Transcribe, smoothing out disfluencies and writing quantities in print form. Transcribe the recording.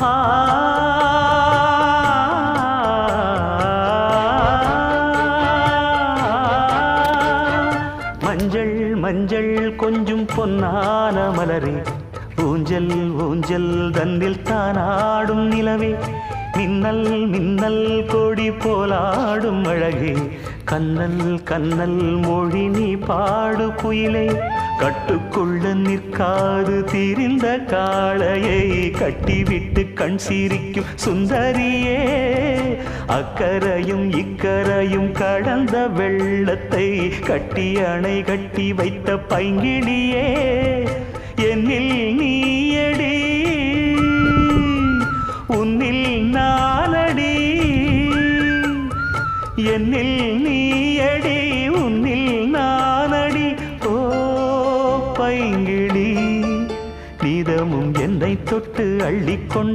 ஆ மஞ்சள் மஞ்சள் கொஞ்சம் பொன்னான மலரே, ஊஞ்சல் ஊஞ்சல் தன்னில் தானாடும் நிலவே, மின்னல் மின்னல் கொடி போலாடும் அழகே, கண்ணல் கண்ணல் மொழி நீ பாடு குயிலே, கட்டுக்குள்ள நிற்காது திரிந்த காளையை கட்டிவிட்டு கண் சிரிக்கும் சுந்தரியே, அக்கரையும் இக்கரையும் கடந்த வெள்ளத்தை கட்டி அணை கட்டி வைத்த பைங்கிளியே, என்னில் நீயடி உன்னில் நானடி, என்னில் நீயடி உன்னில் நானடி. ஓ பைங்கிளி, நீதமும் என்னை தொட்டு அள்ளிக்கொண்டு